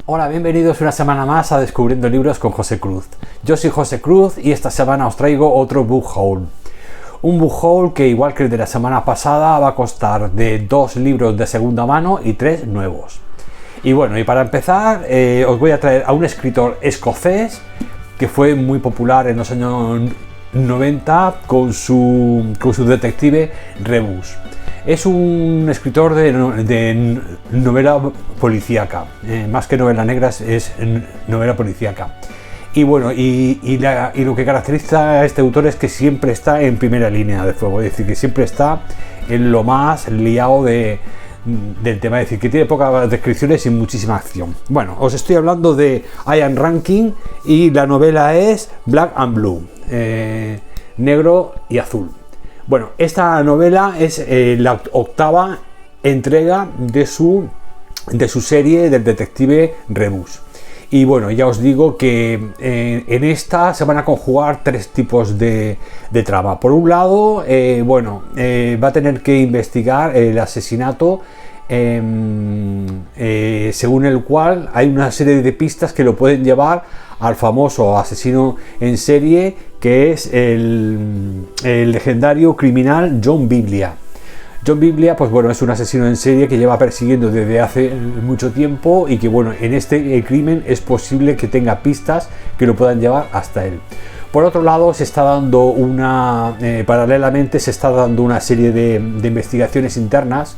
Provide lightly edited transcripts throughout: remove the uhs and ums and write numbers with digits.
Hola, bienvenidos una semana más a Descubriendo Libros con José Cruz. Yo soy José Cruz y esta semana os traigo otro book haul. Un book haul que, igual que el de la semana pasada, va a constar de 2 libros de segunda mano y 3 nuevos. Y bueno, y para empezar os voy a traer a un escritor escocés que fue muy popular en los años 90 con su detective Rebus. Es un escritor de novela policíaca, más que novela negra, es novela policíaca. Y bueno, y lo que caracteriza a este autor es que siempre está en primera línea de fuego, es decir, que siempre está en lo más liado del tema, es decir, que tiene pocas descripciones y muchísima acción. Bueno, os estoy hablando de Ian Rankin y la novela es Black and Blue, negro y azul. Bueno, esta novela es la 8ª entrega de su serie del detective Rebus. Y bueno, ya os digo que en esta se van a conjugar 3 tipos de trama. Por un lado, va a tener que investigar el asesinato según el cual hay una serie de pistas que lo pueden llevar al famoso asesino en serie, que es el legendario criminal John Biglia. John Biglia, pues bueno, es un asesino en serie que lleva persiguiendo desde hace mucho tiempo y que bueno, en este crimen es posible que tenga pistas que lo puedan llevar hasta él. Por otro lado, se está dando paralelamente se está dando una serie de investigaciones internas,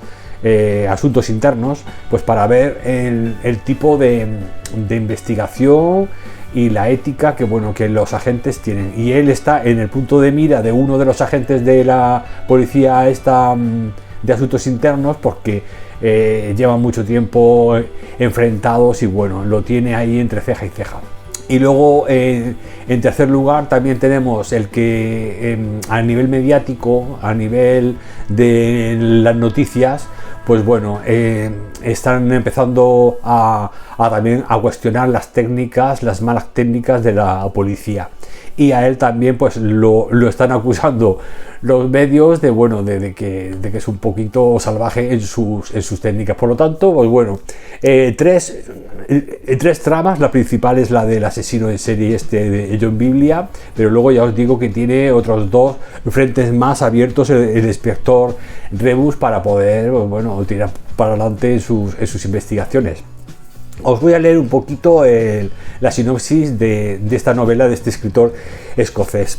asuntos internos, pues para ver el tipo de investigación y la ética que los agentes tienen, y él está en el punto de mira de uno de los agentes de la policía de asuntos internos, porque llevan mucho tiempo enfrentados y bueno, lo tiene ahí entre ceja y ceja. Y luego en tercer lugar también tenemos el que a nivel mediático, a nivel de las noticias, pues bueno, están empezando también a cuestionar las malas técnicas de la policía. Y a él también pues lo están acusando los medios de que es un poquito salvaje en sus técnicas. Por lo tanto, pues bueno, tres tramas. La principal es la del asesino en serie de John Biglia, pero luego ya os digo que tiene otros 2 frentes más abiertos el inspector Rebus para poder, pues bueno, tirar para adelante en sus investigaciones. Os voy a leer un poquito la sinopsis de esta novela de este escritor escocés.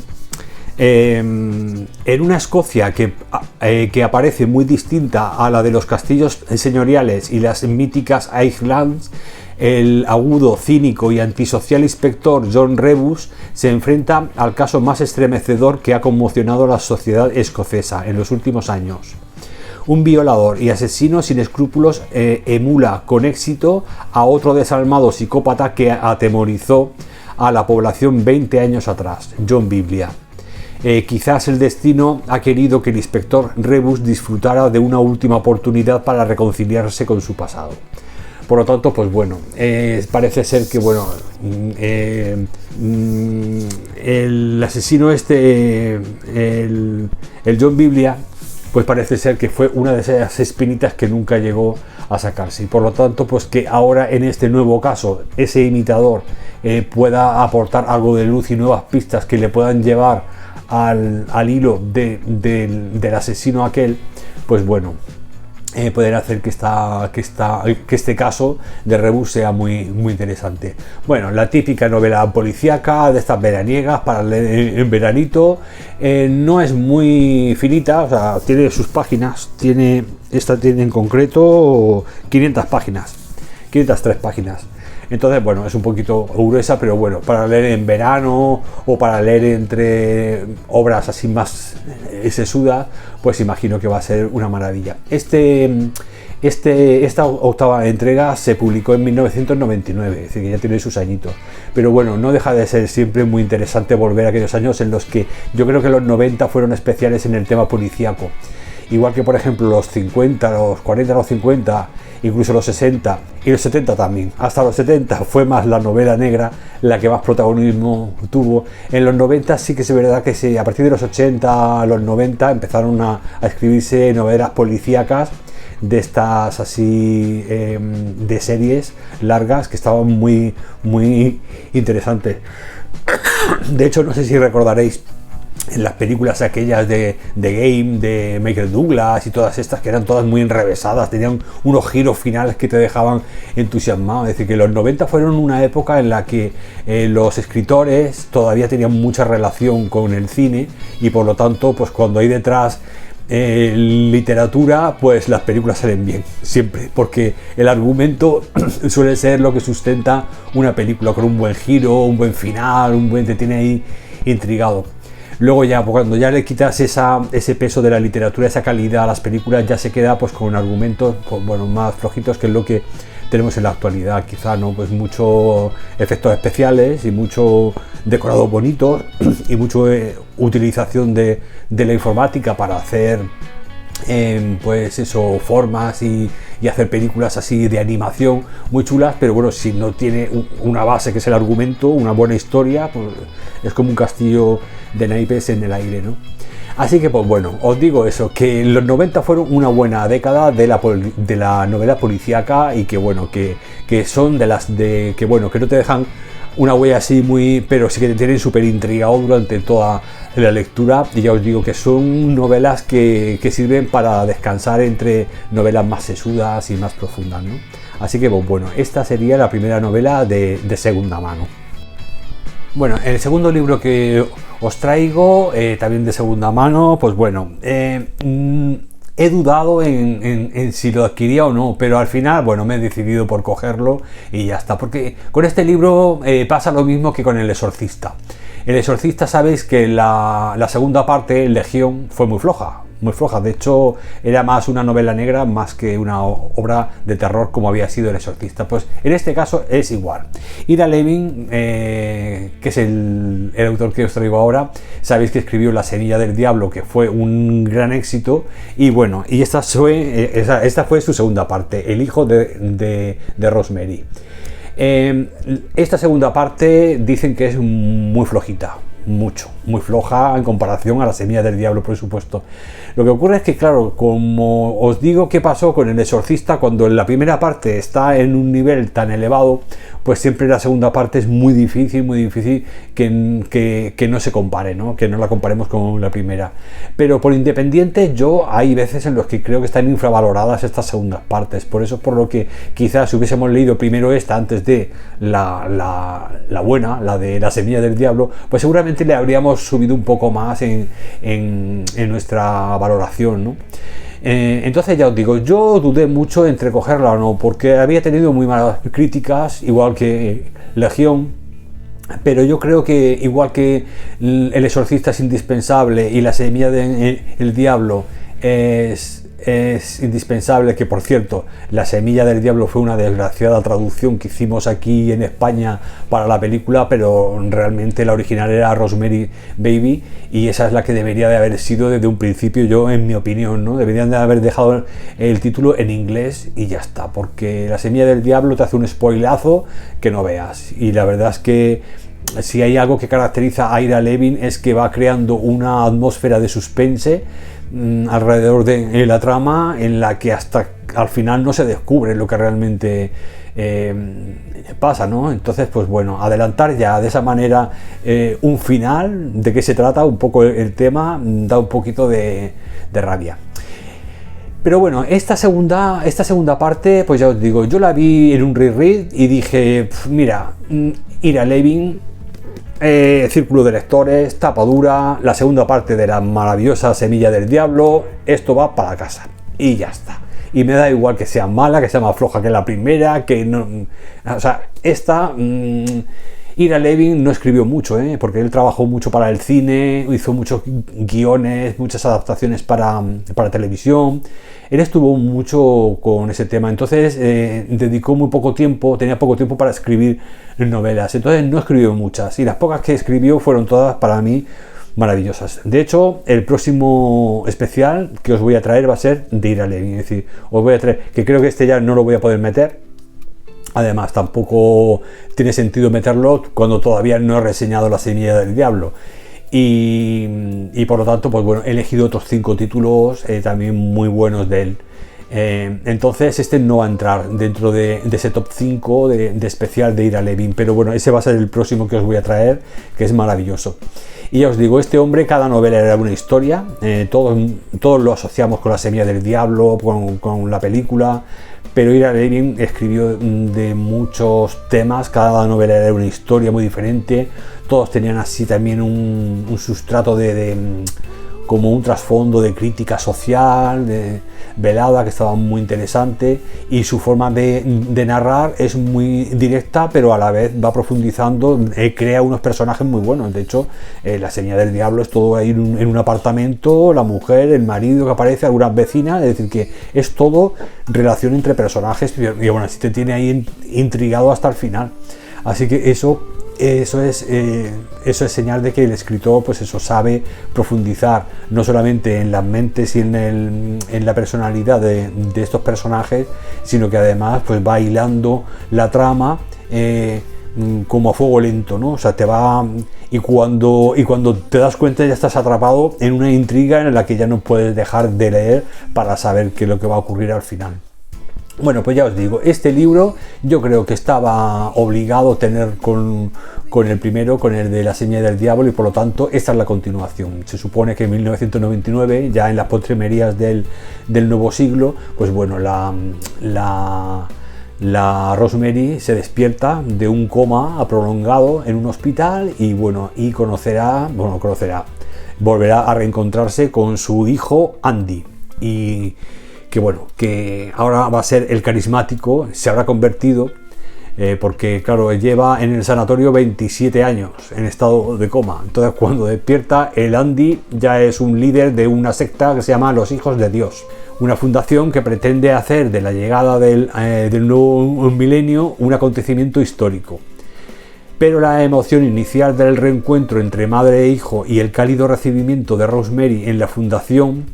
En una Escocia que aparece muy distinta a la de los castillos señoriales y las míticas Highlands, el agudo, cínico y antisocial inspector John Rebus se enfrenta al caso más estremecedor que ha conmocionado a la sociedad escocesa en los últimos años. Un violador y asesino sin escrúpulos emula con éxito a otro desalmado psicópata que atemorizó a la población 20 años atrás, John Biglia. Quizás el destino ha querido que el inspector Rebus disfrutara de una última oportunidad para reconciliarse con su pasado. Por lo tanto, pues bueno, parece ser que bueno, el asesino el John Biglia, pues parece ser que fue una de esas espinitas que nunca llegó a sacarse, y por lo tanto pues que ahora en este nuevo caso ese imitador pueda aportar algo de luz y nuevas pistas que le puedan llevar al hilo del asesino aquel, pues bueno, poder hacer que este caso de Rebus sea muy, muy interesante. Bueno, la típica novela policíaca de estas veraniegas para leer en veranito. No es muy finita, o sea, tiene sus páginas, esta tiene en concreto 503 páginas. Entonces, bueno, es un poquito gruesa, pero bueno, para leer en verano o para leer entre obras así más sesudas, pues imagino que va a ser una maravilla. Esta 8ª entrega se publicó en 1999, es decir, que ya tiene sus añitos. Pero bueno, no deja de ser siempre muy interesante volver a aquellos años en los que yo creo que los 90 fueron especiales en el tema policíaco. Igual que, por ejemplo, los 50, los 40, los 50, incluso los 60 y los 70 también. Hasta los 70 fue más la novela negra la que más protagonismo tuvo. En los 90 sí que es verdad que a partir de los 80 a los 90 empezaron a escribirse novelas policíacas de estas así de series largas que estaban muy interesantes. De hecho, no sé si recordaréis en las películas aquellas de Game, de Michael Douglas y todas estas, que eran todas muy enrevesadas, tenían unos giros finales que te dejaban entusiasmado. Es decir, que los 90 fueron una época en la que los escritores todavía tenían mucha relación con el cine, y por lo tanto, pues cuando hay detrás literatura, pues las películas salen bien, siempre, porque el argumento suele ser lo que sustenta una película, con un buen giro, un buen final, te tiene ahí intrigado. Luego ya, cuando ya le quitas ese peso de la literatura, esa calidad a las películas, ya se queda pues con argumentos pues, bueno, más flojitos, que es lo que tenemos en la actualidad, quizá, ¿no? Pues muchos efectos especiales y mucho decorados bonitos y mucha utilización de la informática para hacer pues eso, formas y hacer películas así de animación muy chulas, pero bueno, si no tiene una base que es el argumento, una buena historia, pues es como un castillo de naipes en el aire, ¿no? Así que pues bueno, os digo eso, que los 90 fueron una buena década de la novela policíaca, y que bueno, que son de las que bueno, que no te dejan una huella así muy, pero sí que te tienen súper intrigado durante toda la lectura. Y ya os digo que son novelas que sirven para descansar entre novelas más sesudas y más profundas, ¿no? Así que pues bueno, esta sería la primera novela de segunda mano. Bueno, el segundo libro que os traigo, también de segunda mano, pues bueno, he dudado en si lo adquiría o no, pero al final, bueno, me he decidido por cogerlo y ya está, porque con este libro pasa lo mismo que con El Exorcista. El Exorcista, sabéis que la segunda parte, Legión, fue muy floja. De hecho, era más una novela negra más que una obra de terror como había sido El Exorcista. Pues en este caso es igual. Ira Levin, que es el autor que os traigo ahora, sabéis que escribió La Semilla del Diablo, que fue un gran éxito, y bueno, y esta fue su segunda parte, El hijo de Rosemary. Esta segunda parte dicen que es muy flojita, muy floja en comparación a La Semilla del Diablo, por supuesto. Lo que ocurre es que, claro, como os digo, ¿qué pasó con El Exorcista? Cuando en la primera parte está en un nivel tan elevado, pues siempre la segunda parte es muy difícil que no se compare, ¿no? Que no la comparemos con la primera. Pero por independiente, hay veces en los que creo que están infravaloradas estas segundas partes. Por eso es por lo que quizás si hubiésemos leído primero esta antes de la buena, la de La Semilla del Diablo, pues seguramente le habríamos subido un poco más en nuestra valoración, ¿no? Entonces ya os digo, yo dudé mucho entre cogerla o no, porque había tenido muy malas críticas, igual que Legión, pero yo creo que igual que El Exorcista es indispensable y La Semilla del Diablo es indispensable, que por cierto, La Semilla del Diablo fue una desgraciada traducción que hicimos aquí en España para la película, pero realmente la original era Rosemary Baby, y esa es la que debería de haber sido desde un principio, yo en mi opinión, ¿no? Deberían de haber dejado el título en inglés y ya está, porque La Semilla del Diablo te hace un spoilazo que no veas, y la verdad es que si hay algo que caracteriza a Ira Levin es que va creando una atmósfera de suspense alrededor de la trama, en la que hasta al final no se descubre lo que realmente pasa, ¿no? Entonces, pues bueno, adelantar ya de esa manera un final, de qué se trata un poco el tema, da un poquito de rabia. Pero bueno, esta segunda parte, pues ya os digo, yo la vi en un reread y dije, mira, Ira Levin, Círculo de Lectores, tapa dura, la segunda parte de la maravillosa Semilla del Diablo, esto va para casa y ya está. Y me da igual que sea mala, que sea más floja que la primera, que no, o sea, Ira Levin no escribió mucho, porque él trabajó mucho para el cine, hizo muchos guiones, muchas adaptaciones para televisión. Él estuvo mucho con ese tema, entonces dedicó muy poco tiempo, tenía poco tiempo para escribir novelas, entonces no escribió muchas, y las pocas que escribió fueron todas para mí maravillosas. De hecho, el próximo especial que os voy a traer va a ser de Ira Levin, es decir, os voy a traer, que creo que este ya no lo voy a poder meter. Además, tampoco tiene sentido meterlo cuando todavía no he reseñado La Semilla del Diablo. Y por lo tanto, pues bueno, he elegido otros 5 títulos también muy buenos de él. Entonces este no va a entrar dentro de ese top 5 de especial de Ira Levin, pero bueno, ese va a ser el próximo que os voy a traer, que es maravilloso. Y ya os digo, este hombre, cada novela era una historia, todos lo asociamos con La semilla del diablo, con la película, pero Ira Levin escribió de muchos temas, cada novela era una historia muy diferente, todos tenían así también un sustrato como un trasfondo de crítica social, velada, que estaba muy interesante, y su forma de narrar es muy directa, pero a la vez va profundizando, crea unos personajes muy buenos. De hecho, La señal del diablo es todo ahí en un apartamento, la mujer, el marido que aparece, algunas vecinas, es decir, que es todo relación entre personajes, y bueno, así te tiene ahí intrigado hasta el final. Así que eso es señal de que el escritor, pues eso, sabe profundizar no solamente en las mentes y en la personalidad de estos personajes, sino que además pues va hilando la trama como a fuego lento, ¿no? O sea, y cuando te das cuenta ya estás atrapado en una intriga en la que ya no puedes dejar de leer para saber qué es lo que va a ocurrir al final. Bueno, pues ya os digo, este libro yo creo que estaba obligado a tener con el primero, con el de La señal del diablo, y por lo tanto esta es la continuación. Se supone que en 1999, ya en las postrimerías del nuevo siglo, pues bueno, la Rosemary se despierta de un coma prolongado en un hospital y bueno, volverá a reencontrarse con su hijo Andy, y que ahora va a ser el carismático, se habrá convertido, porque claro, lleva en el sanatorio 27 años en estado de coma. Entonces cuando despierta, el Andy ya es un líder de una secta que se llama Los Hijos de Dios, una fundación que pretende hacer de la llegada del nuevo milenio un acontecimiento histórico. Pero la emoción inicial del reencuentro entre madre e hijo y el cálido recibimiento de Rosemary en la fundación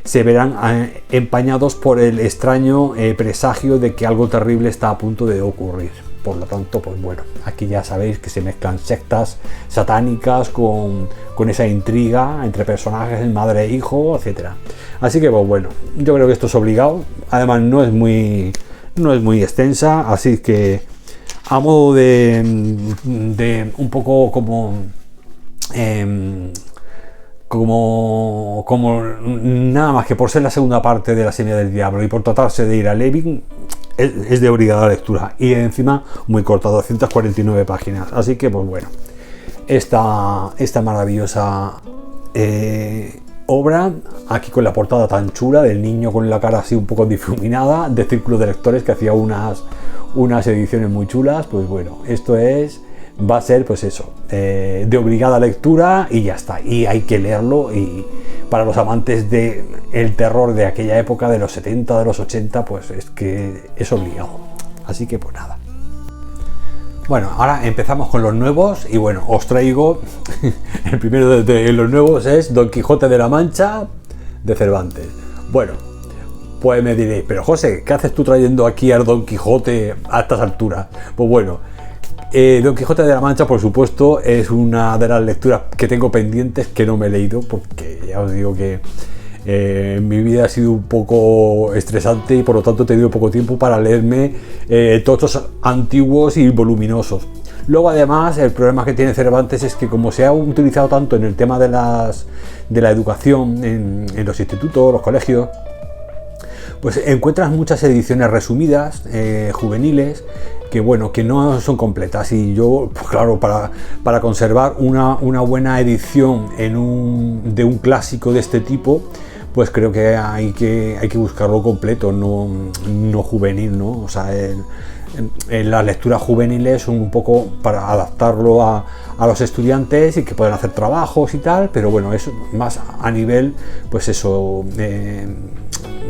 se verán empañados por el extraño presagio de que algo terrible está a punto de ocurrir. Por lo tanto, pues bueno, aquí ya sabéis que se mezclan sectas satánicas con esa intriga entre personajes, madre e hijo, etc. Así que pues bueno, yo creo que esto es obligado. Además no es muy extensa, así que a modo de un poco como nada más que por ser la segunda parte de La semilla del diablo y por tratarse de Ira Levin, es de obligada lectura, y encima muy corta, 249 páginas. Así que pues bueno, esta maravillosa obra, aquí con la portada tan chula del niño con la cara así un poco difuminada, de Círculo de Lectores, que hacía unas ediciones muy chulas. Pues bueno, esto va a ser pues eso, de obligada lectura y ya está, y hay que leerlo. Y para los amantes del terror de aquella época, de los 70, de los 80, pues es que es obligado. Así que pues nada. Bueno, ahora empezamos con los nuevos, y bueno, os traigo el primero de los nuevos, es Don Quijote de la Mancha de Cervantes. Bueno, pues me diréis, pero José, ¿qué haces tú trayendo aquí a Don Quijote a estas alturas? Pues bueno, Don Quijote de la Mancha, por supuesto, es una de las lecturas que tengo pendientes que no me he leído, porque ya os digo que mi vida ha sido un poco estresante y por lo tanto he tenido poco tiempo para leerme todos estos antiguos y voluminosos. Luego además el problema que tiene Cervantes es que como se ha utilizado tanto en el tema de la educación en los institutos, los colegios, pues encuentras muchas ediciones resumidas, juveniles, que bueno, que no son completas. Y yo, pues claro, para conservar una buena edición de un clásico de este tipo, pues creo que hay que buscarlo completo, no juvenil, ¿no? O sea, en las lecturas juveniles son un poco para adaptarlo a los estudiantes y que puedan hacer trabajos y tal, pero bueno, es más a nivel, pues eso,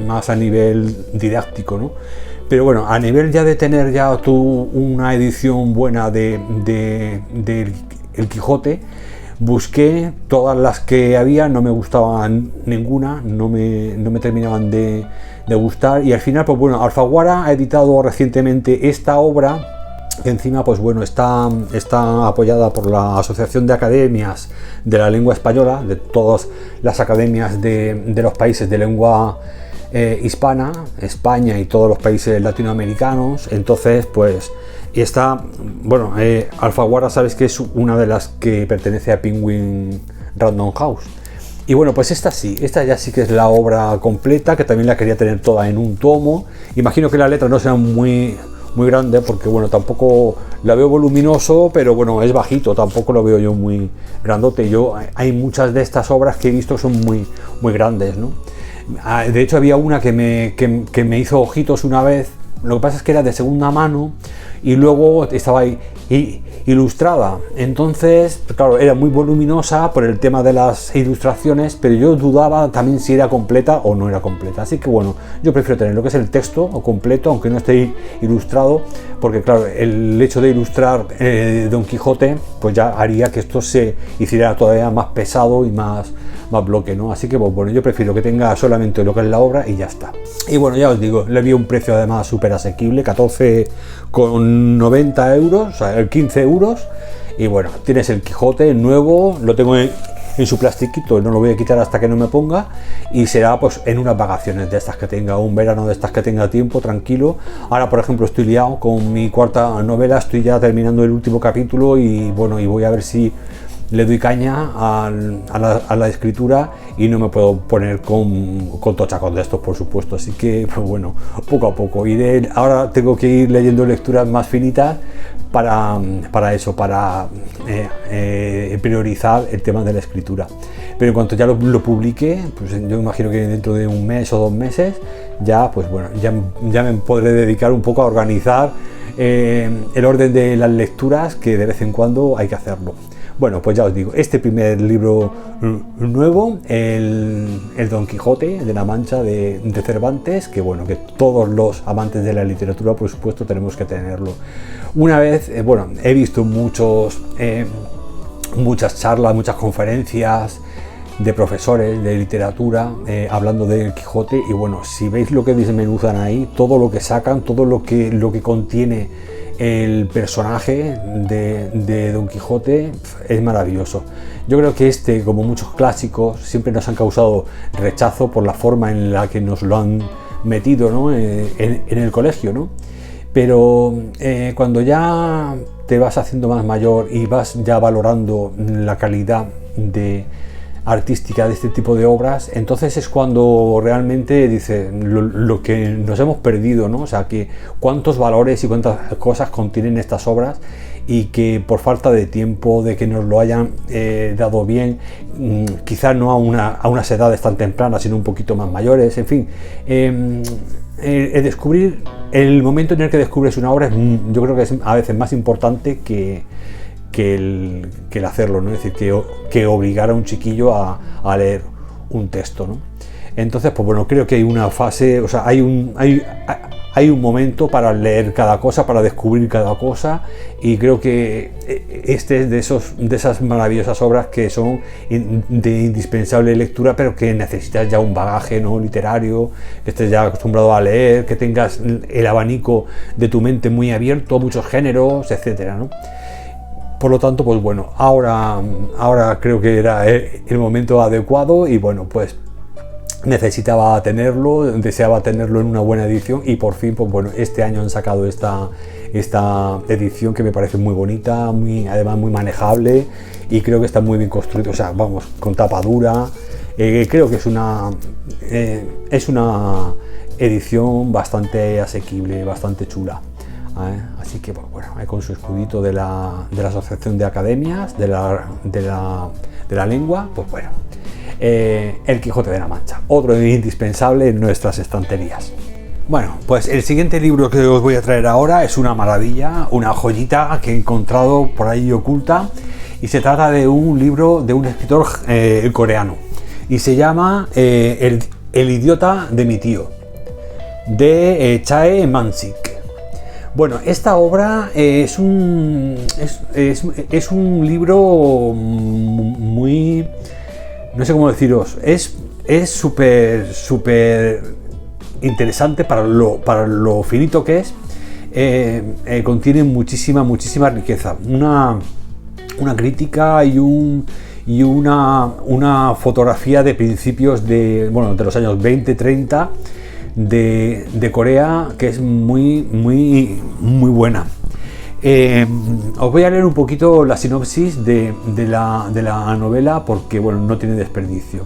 más a nivel didáctico, ¿no? Pero bueno, a nivel ya de tener ya tú una edición buena de El Quijote, busqué todas las que había, no me gustaban ninguna, no me terminaban de gustar, y al final, pues bueno, Alfaguara ha editado recientemente esta obra, que encima, pues bueno, está apoyada por la Asociación de Academias de la Lengua Española, de todas las academias de los países de lengua hispana, España y todos los países latinoamericanos. Entonces, pues, está, bueno, Alfaguara sabes que es una de las que pertenece a Penguin Random House. Y bueno, pues esta ya sí que es la obra completa, que también la quería tener toda en un tomo. Imagino que las letras no sean muy grande, porque bueno, tampoco la veo voluminoso, pero bueno, es bajito, tampoco lo veo yo muy grandote. Hay muchas de estas obras que he visto que son muy grandes, ¿no? De hecho había una que me hizo ojitos una vez. Lo que pasa es que era de segunda mano y luego estaba ahí ilustrada, entonces claro, era muy voluminosa por el tema de las ilustraciones, pero yo dudaba también si era completa o no era completa, así que bueno, yo prefiero tener lo que es el texto o completo, aunque no esté ilustrado, porque claro, el hecho de ilustrar Don Quijote pues ya haría que esto se hiciera todavía más pesado y más bloque, ¿no? Así que bueno, yo prefiero que tenga solamente lo que es la obra y ya está. Y bueno, ya os digo, le vi un precio además súper asequible, 14,90 euros, o sea, 15 euros. Y bueno, tienes el Quijote nuevo, lo tengo en su plastiquito, no lo voy a quitar hasta que no me ponga, y será pues en unas vacaciones de estas que tenga, un verano de estas que tenga tiempo, tranquilo. Ahora, por ejemplo, estoy liado con mi cuarta novela, estoy ya terminando el último capítulo y bueno, y voy a ver si le doy caña a la escritura y no me puedo poner con tochacos de estos, por supuesto. Así que, pues bueno, poco a poco iré. Ahora tengo que ir leyendo lecturas más finitas para priorizar el tema de la escritura. Pero en cuanto ya lo publique, pues yo imagino que dentro de un mes o 2 meses, ya pues bueno, ya me podré dedicar un poco a organizar el orden de las lecturas, que de vez en cuando hay que hacerlo. Bueno, pues ya os digo, este primer libro nuevo, el Don Quijote de la Mancha de Cervantes, que bueno, que todos los amantes de la literatura, por supuesto, tenemos que tenerlo. Una vez, bueno, he visto muchas charlas, muchas conferencias de profesores de literatura hablando del Quijote, y bueno, si veis lo que desmenuzan ahí, todo lo que sacan, todo lo que contiene el personaje de Don Quijote, es maravilloso. Yo creo que como muchos clásicos, siempre nos han causado rechazo por la forma en la que nos lo han metido, ¿no? en el colegio, ¿no? Pero cuando ya te vas haciendo más mayor y vas ya valorando la calidad artística de este tipo de obras, entonces es cuando realmente dice lo que nos hemos perdido, ¿no? O sea, que cuántos valores y cuántas cosas contienen estas obras, y que por falta de tiempo, de que nos lo hayan dado bien, quizás no a unas edades tan tempranas, sino un poquito más mayores, en fin, descubrir el momento en el que descubres una obra, yo creo que es a veces más importante que el hacerlo, ¿no? Es decir, que obligar a un chiquillo a leer un texto, ¿no? Entonces, pues bueno, creo que hay una fase, o sea, hay un momento para leer cada cosa, para descubrir cada cosa, y creo que este es de esas maravillosas obras que son de indispensable lectura, pero que necesitas ya un bagaje, ¿no? literario, que estés ya acostumbrado a leer, que tengas el abanico de tu mente muy abierto, muchos géneros, etcétera, ¿no? Por lo tanto, pues bueno, ahora creo que era el momento adecuado, y bueno, pues deseaba tenerlo en una buena edición, y por fin, pues bueno, este año han sacado esta edición, que me parece muy bonita, además muy manejable, y creo que está muy bien construido, o sea, vamos, con tapa dura. Creo que es una edición bastante asequible, bastante chula. Así que bueno, con su escudito de la Asociación de Academias de la Lengua, pues bueno, el Quijote de la Mancha, otro indispensable en nuestras estanterías. Bueno, pues el siguiente libro que os voy a traer ahora es una maravilla, una joyita que he encontrado por ahí oculta, y se trata de un libro de un escritor coreano, y se llama El idiota de mi tío, de Chae Man-sik. Bueno, esta obra es un libro muy, no sé cómo deciros, es súper interesante para lo finito que es. Contiene muchísima riqueza, una crítica y una fotografía de principios de los años 20-30, de Corea que es muy buena. Os voy a leer un poquito la sinopsis de la novela porque bueno, no tiene desperdicio.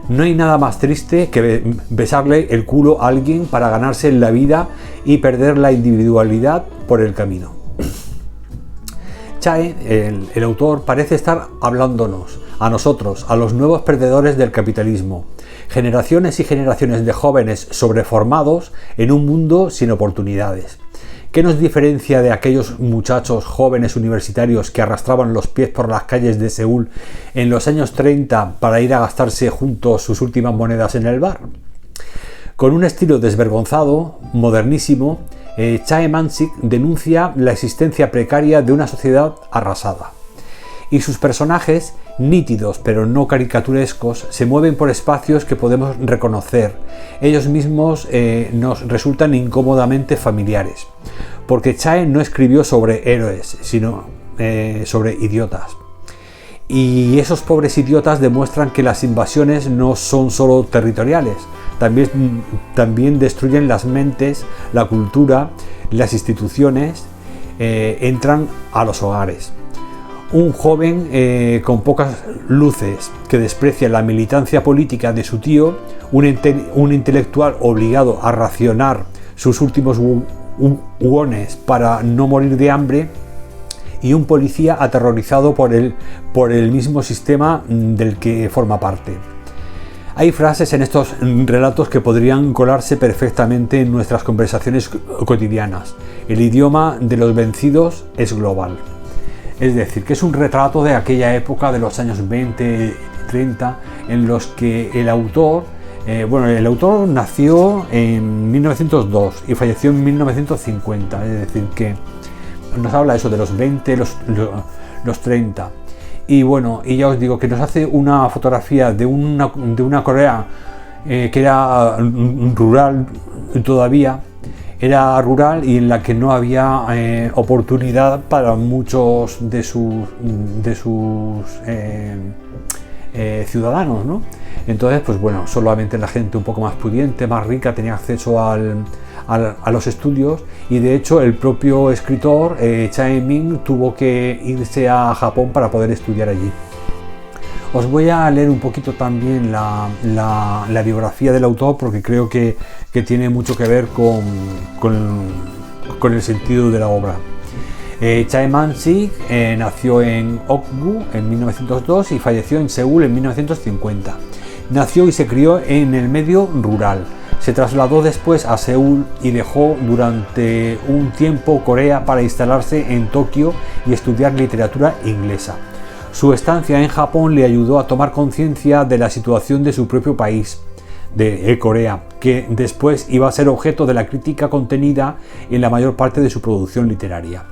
No hay nada más triste que besarle el culo a alguien para ganarse la vida y perder la individualidad por el camino. Chae, el autor, parece estar hablándonos, a nosotros, a los nuevos perdedores del capitalismo, generaciones y generaciones de jóvenes sobreformados en un mundo sin oportunidades. ¿Qué nos diferencia de aquellos muchachos jóvenes universitarios que arrastraban los pies por las calles de Seúl en los años 30 para ir a gastarse juntos sus últimas monedas en el bar? Con un estilo desvergonzado, modernísimo, Chae Man-sik denuncia la existencia precaria de una sociedad arrasada. Y sus personajes, nítidos pero no caricaturescos, se mueven por espacios que podemos reconocer. Ellos mismos nos resultan incómodamente familiares, porque Chae no escribió sobre héroes, sino sobre idiotas. Y esos pobres idiotas demuestran que las invasiones no son solo territoriales, también destruyen las mentes, la cultura, las instituciones, entran a los hogares. Un joven con pocas luces que desprecia la militancia política de su tío, un intelectual obligado a racionar sus últimos wones para no morir de hambre, y un policía aterrorizado por el mismo sistema del que forma parte. Hay frases en estos relatos que podrían colarse perfectamente en nuestras conversaciones cotidianas. El idioma de los vencidos es global. Es decir, que es un retrato de aquella época de los años 20, 30, en los que el autor nació en 1902 y falleció en 1950, es decir, que nos habla eso de los 20, los 30. Y bueno, y ya os digo que nos hace una fotografía de una Corea que era rural todavía, era rural y en la que no había oportunidad para muchos de sus ciudadanos, ¿no? Entonces, pues bueno, solamente la gente un poco más pudiente, más rica, tenía acceso a los estudios, y de hecho el propio escritor Chae Min tuvo que irse a Japón para poder estudiar allí. Os voy a leer un poquito también la biografía del autor porque creo que tiene mucho que ver con el sentido de la obra. Chae Man-sik nació en Ok-gu en 1902 y falleció en Seúl en 1950. Nació y se crió en el medio rural. Se trasladó después a Seúl y dejó durante un tiempo Corea para instalarse en Tokio y estudiar literatura inglesa. Su estancia en Japón le ayudó a tomar conciencia de la situación de su propio país, de Corea, que después iba a ser objeto de la crítica contenida en la mayor parte de su producción literaria.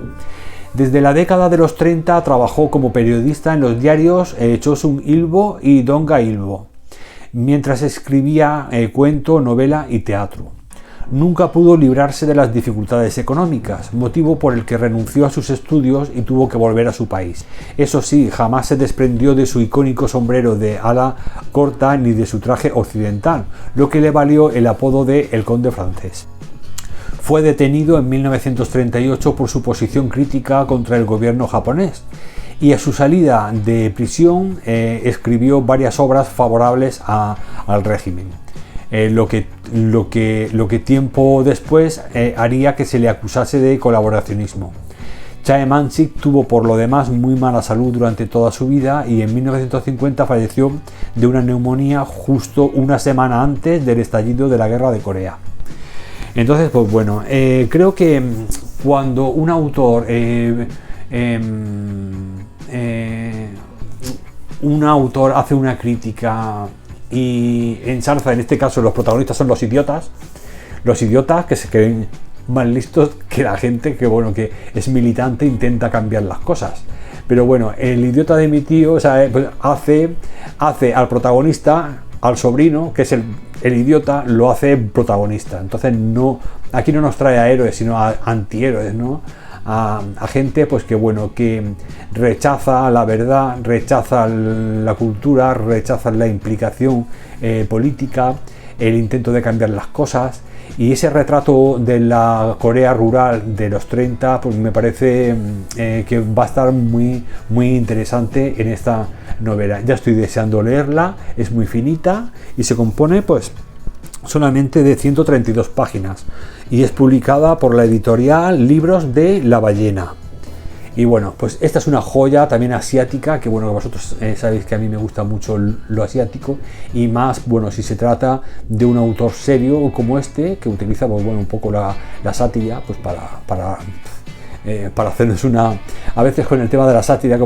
Desde la década de los 30 trabajó como periodista en los diarios Chosun Ilbo y Donga Ilbo, mientras escribía cuento, novela y teatro. Nunca pudo librarse de las dificultades económicas, motivo por el que renunció a sus estudios y tuvo que volver a su país. Eso sí, jamás se desprendió de su icónico sombrero de ala corta ni de su traje occidental, lo que le valió el apodo de El Conde Francés. Fue detenido en 1938 por su posición crítica contra el gobierno japonés, y a su salida de prisión escribió varias obras favorables al régimen. Lo que tiempo después haría que se le acusase de colaboracionismo. Chae Man-sik tuvo por lo demás muy mala salud durante toda su vida y en 1950 falleció de una neumonía justo una semana antes del estallido de la Guerra de Corea. Entonces, pues bueno, creo que cuando un autor hace una crítica y ensalza, en este caso los protagonistas son los idiotas que se creen más listos que la gente que es militante e intenta cambiar las cosas. Pero bueno, el idiota de mi tío, o sea, pues hace al protagonista, al sobrino, que es el idiota, lo hace protagonista. Entonces aquí no nos trae a héroes, sino a antihéroes, ¿no? A gente pues que rechaza la verdad, rechaza la cultura, rechaza la implicación política, el intento de cambiar las cosas, y ese retrato de la Corea rural de los 30 pues me parece que va a estar muy interesante en esta novela. Ya estoy deseando leerla, es muy finita y se compone pues solamente de 132 páginas y es publicada por la editorial Libros de la Ballena. Y bueno, pues esta es una joya también asiática, que bueno, vosotros sabéis que a mí me gusta mucho lo asiático, y más, bueno, si se trata de un autor serio como este, que utiliza pues, bueno, un poco la sátira, pues para hacernos una... A veces con el tema de la sátira,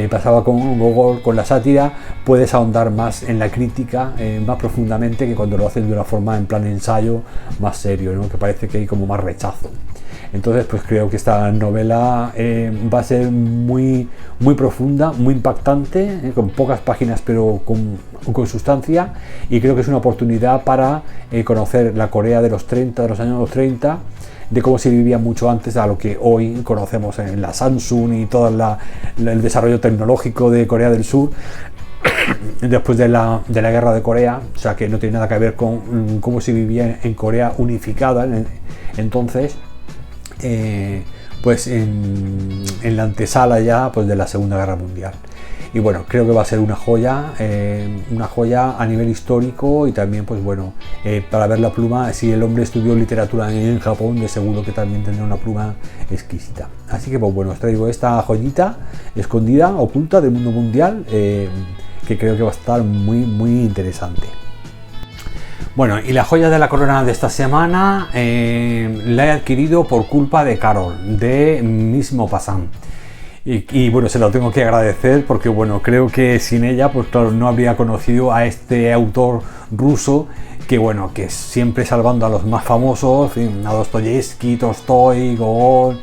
pasaba con Gogol, con la sátira, puedes ahondar más en la crítica, más profundamente, que cuando lo haces de una forma en plan ensayo, más serio, ¿no? Que parece que hay como más rechazo. Entonces pues creo que esta novela va a ser muy profunda, muy impactante, con pocas páginas pero con sustancia, y creo que es una oportunidad para conocer la Corea de los 30, de los años 30, de cómo se vivía mucho antes a lo que hoy conocemos en la Samsung y todo el desarrollo tecnológico de Corea del Sur después de la guerra de Corea. O sea que no tiene nada que ver con cómo se vivía en Corea unificada entonces, pues en la antesala ya pues de la Segunda Guerra Mundial. Y bueno, creo que va a ser una joya a nivel histórico, y también pues bueno, para ver la pluma, si el hombre estudió literatura en Japón, de seguro que también tendrá una pluma exquisita. Así que pues bueno, os traigo esta joyita escondida, oculta del mundo mundial, que creo que va a estar muy interesante. Bueno, y la joya de la corona de esta semana la he adquirido por culpa de Carol, de Miss Maupassant. Y bueno, se lo tengo que agradecer, porque bueno, creo que sin ella pues claro, no habría conocido a este autor ruso, que bueno, que siempre salvando a los más famosos, a Dostoyevsky, Tolstoy, Gogol,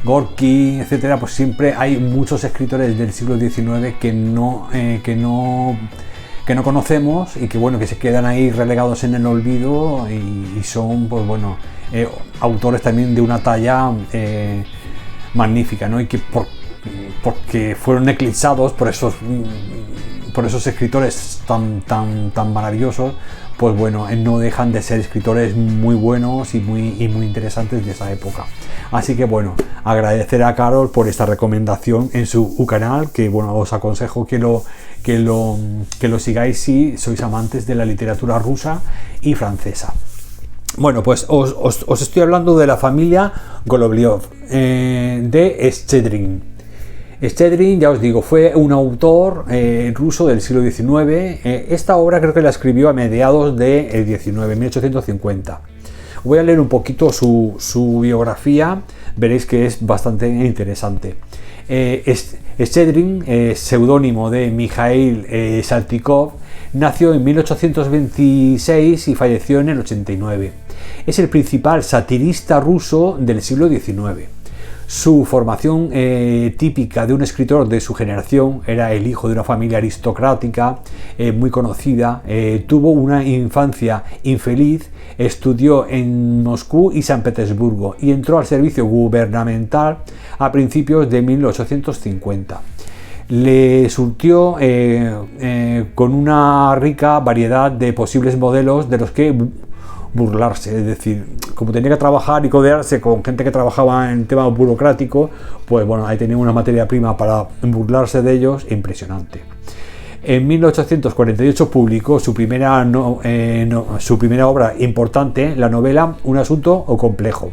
Gorky, etcétera, pues siempre hay muchos escritores del siglo XIX que no conocemos, y que bueno, que se quedan ahí relegados en el olvido, y son pues bueno, autores también de una talla magnífica, ¿no? Y que porque fueron eclipsados por esos escritores tan maravillosos, pues bueno, no dejan de ser escritores muy buenos y muy interesantes de esa época. Así que bueno, agradecer a Carol por esta recomendación en su canal, que bueno, os aconsejo que lo sigáis si sois amantes de la literatura rusa y francesa. Bueno, pues os estoy hablando de la familia Golovliov, de Shchedrin. Shchedrin, ya os digo, fue un autor ruso del siglo XIX. Esta obra creo que la escribió a mediados del XIX, 1850. Voy a leer un poquito su biografía, veréis que es bastante interesante. Shchedrin, seudónimo de Mikhail Saltykov, nació en 1826 y falleció en el 89. Es el principal satirista ruso del siglo XIX. Su formación típica de un escritor de su generación: era el hijo de una familia aristocrática muy conocida, tuvo una infancia infeliz, estudió en Moscú y San Petersburgo y entró al servicio gubernamental a principios de 1850. Le surtió con una rica variedad de posibles modelos de los que burlarse, es decir, como tenía que trabajar y codearse con gente que trabajaba en tema burocrático, pues bueno, ahí tenía una materia prima para burlarse de ellos impresionante. En 1848 publicó su primera obra importante, la novela Un asunto o complejo,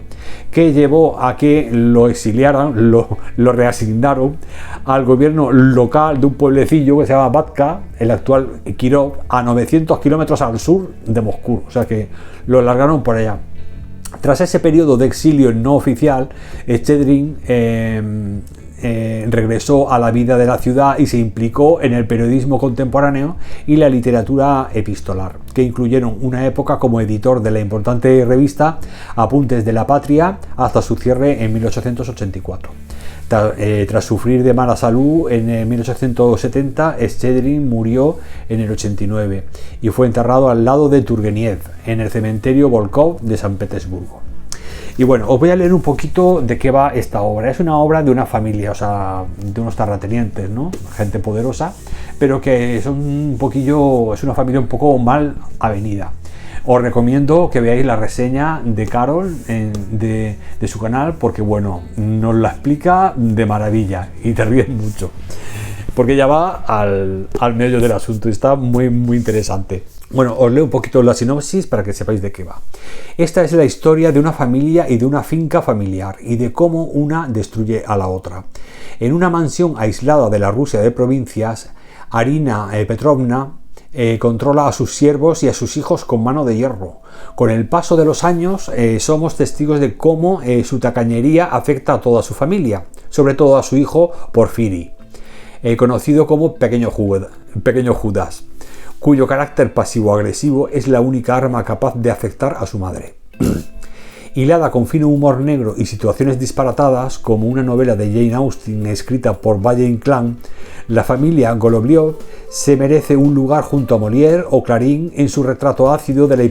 que llevó a que lo exiliaran, lo reasignaron al gobierno local de un pueblecillo que se llama Batka, el actual Kirov, a 900 kilómetros al sur de Moscú, o sea que lo largaron por allá. Tras ese periodo de exilio no oficial, Shchedrin regresó a la vida de la ciudad y se implicó en el periodismo contemporáneo y la literatura epistolar, que incluyeron una época como editor de la importante revista Apuntes de la Patria hasta su cierre en 1884. Tras sufrir de mala salud en 1870, Shchedrin murió en el 89 y fue enterrado al lado de Turgeniev en el cementerio Volkov de San Petersburgo. Y bueno, os voy a leer un poquito de qué va esta obra. Es una obra de una familia, o sea, de unos terratenientes, ¿no? Gente poderosa, pero que son un poquillo, es una familia un poco mal avenida. Os recomiendo que veáis la reseña de Carol de su canal, porque bueno, nos la explica de maravilla y te ríes mucho, porque ya va al medio del asunto y está muy interesante. Bueno, os leo un poquito la sinopsis para que sepáis de qué va. Esta es la historia de una familia y de una finca familiar y de cómo una destruye a la otra. En una mansión aislada de la Rusia de provincias, Arina Petrovna controla a sus siervos y a sus hijos con mano de hierro. Con el paso de los años somos testigos de cómo su tacañería afecta a toda su familia, sobre todo a su hijo Porfiri, conocido como Pequeño Judas, cuyo carácter pasivo-agresivo es la única arma capaz de afectar a su madre. Hilada con fino humor negro y situaciones disparatadas, como una novela de Jane Austen escrita por Valle Inclán, la familia Golobliov se merece un lugar junto a Molière o Clarín en su retrato ácido de la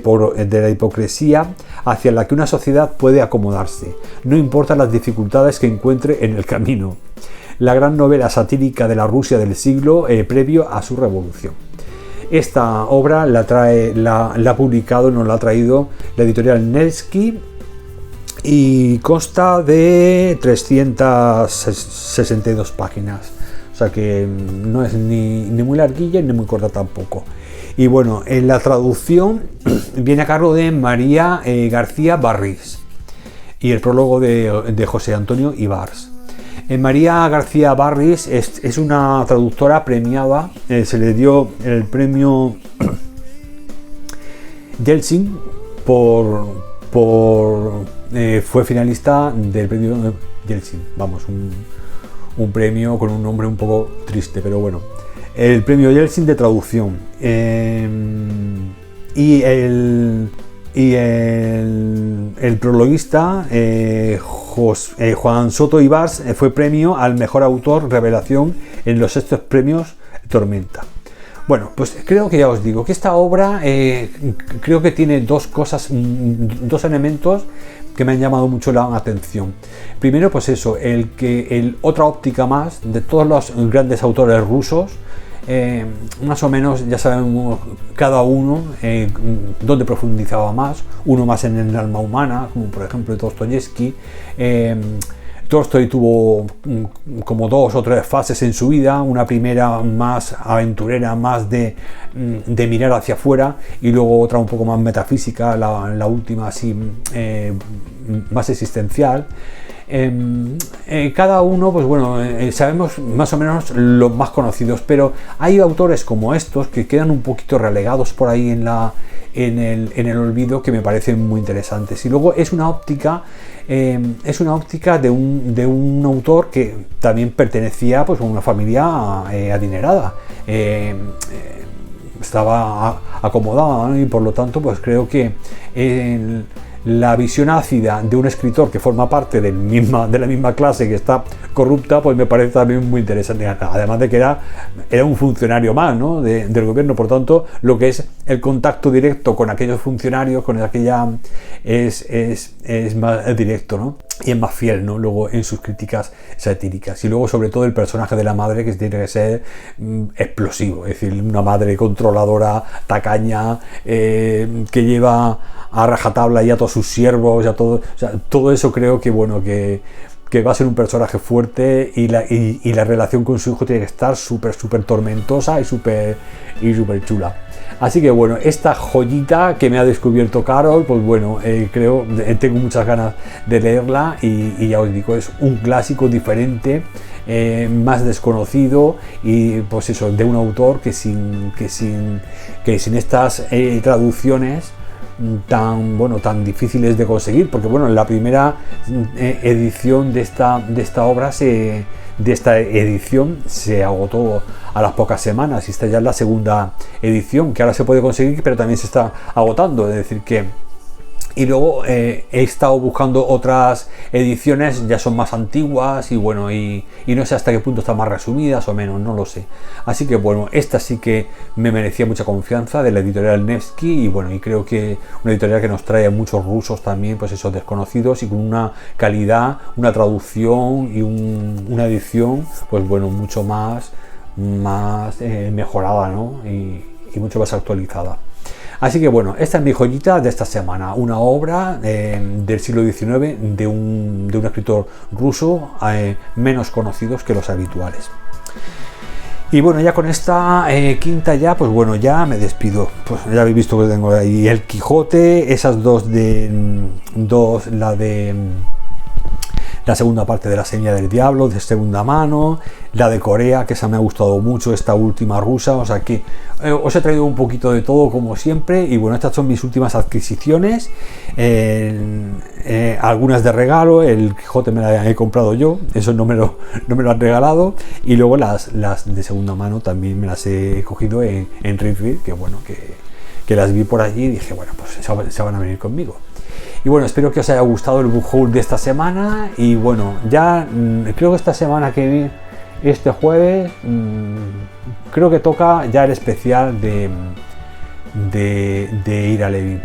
hipocresía hacia la que una sociedad puede acomodarse, no importa las dificultades que encuentre en el camino. La gran novela satírica de la Rusia del siglo previo a su revolución. Esta obra la ha publicado, nos la ha traído la editorial Nevsky y consta de 362 páginas. O sea que no es ni muy larguilla ni muy corta tampoco. Y bueno, en la traducción viene a cargo de María García Barris y el prólogo de José Antonio Ibars. María García Barris es una traductora premiada, se le dio el premio Yeltsin fue finalista del premio Yeltsin, vamos, un premio con un nombre un poco triste, pero bueno, el premio Yeltsin de traducción. Y el prologuista Juan Soto Ibars fue premio al mejor autor revelación en los sextos premios Tormenta. Bueno, pues creo que ya os digo que esta obra creo que tiene dos elementos que me han llamado mucho la atención. Primero, pues eso, otra óptica más de todos los grandes autores rusos. Más o menos ya sabemos cada uno dónde profundizaba más, uno más en el alma humana, como por ejemplo Dostoyevsky. Tolstoy tuvo como 2 o 3 fases en su vida, una primera más aventurera, más de mirar hacia afuera, y luego otra un poco más metafísica, la última así más existencial. Cada uno, pues bueno, sabemos más o menos los más conocidos, pero hay autores como estos que quedan un poquito relegados por ahí en el olvido, que me parecen muy interesantes. Y luego es una óptica de un autor que también pertenecía pues a una familia adinerada. Estaba acomodada, ¿no? Y por lo tanto pues creo que la visión ácida de un escritor que forma parte de la misma clase que está corrupta, pues me parece también muy interesante. Además de que era un funcionario más, ¿no? del gobierno, por tanto, lo que es el contacto directo con aquellos funcionarios, con aquella es más directo, ¿no? Y es más fiel, ¿no? Luego en sus críticas satíricas. Y luego, sobre todo, el personaje de la madre, que tiene que ser explosivo, es decir, una madre controladora, tacaña, que lleva a rajatabla y a todos sus siervos, todo eso. Creo que bueno, que va a ser un personaje fuerte, y la relación con su hijo tiene que estar súper tormentosa y súper chula. Así que bueno, esta joyita que me ha descubierto Carol, pues bueno, tengo muchas ganas de leerla, y ya os digo, es un clásico diferente, más desconocido, y pues eso, de un autor que sin estas traducciones tan difíciles de conseguir, porque bueno, en la primera edición de esta obra de esta edición se agotó a las pocas semanas, y esta ya es la segunda edición que ahora se puede conseguir, pero también se está agotando. Es decir, que Y luego he estado buscando otras ediciones, ya son más antiguas y bueno, y no sé hasta qué punto están más resumidas o menos, no lo sé. Así que bueno, esta sí que me merecía mucha confianza, de la editorial Nevsky, y bueno, y creo que una editorial que nos trae muchos rusos también, pues esos desconocidos, y con una calidad, una traducción y una edición, pues bueno, mucho más mejorada, ¿no? Y mucho más actualizada. Así que bueno, esta es mi joyita de esta semana, una obra del siglo XIX de un escritor ruso, menos conocidos que los habituales. Y bueno, ya con esta quinta ya, pues bueno, ya me despido. Pues ya habéis visto que tengo ahí El Quijote, esas dos, la de la segunda parte de La Seña del Diablo, de segunda mano, la de Corea, que esa me ha gustado mucho, esta última rusa, o sea que os he traído un poquito de todo como siempre, y bueno, estas son mis últimas adquisiciones, algunas de regalo, El Quijote me la he comprado yo, eso no me lo han regalado, y luego las de segunda mano también me las he cogido en Readfeed, que bueno, que las vi por allí y dije, bueno, pues se van a venir conmigo. Y bueno, espero que os haya gustado el book haul de esta semana. Y bueno, ya creo que esta semana que viene, este jueves, creo que toca ya el especial de Ira Levin.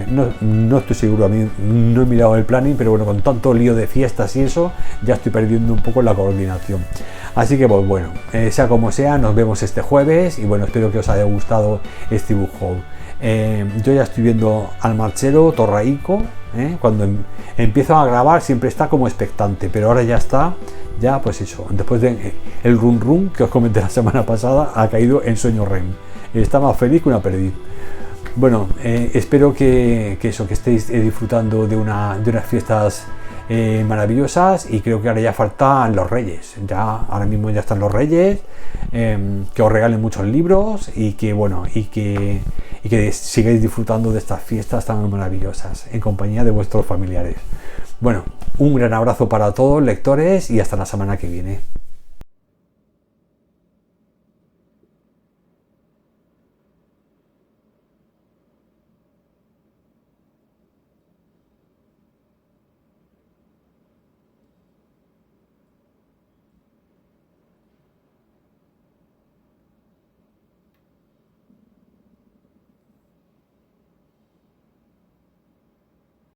No estoy seguro, a mí no he mirado el planning, pero bueno, con tanto lío de fiestas y eso, ya estoy perdiendo un poco la coordinación. Así que pues bueno, sea como sea, nos vemos este jueves y bueno, espero que os haya gustado este book haul. Yo ya estoy viendo al Marchero Torraico, cuando empiezo a grabar siempre está como expectante, pero ahora ya está, ya pues eso, después de el run run que os comenté la semana pasada, ha caído en sueño REM, está más feliz que una perdiz. Bueno, espero que estéis disfrutando de unas fiestas maravillosas, y creo que ahora ya faltan los Reyes, ahora mismo ya están los Reyes, que os regalen muchos libros y que bueno, y que sigáis disfrutando de estas fiestas tan maravillosas en compañía de vuestros familiares. Bueno, un gran abrazo para todos lectores y hasta la semana que viene.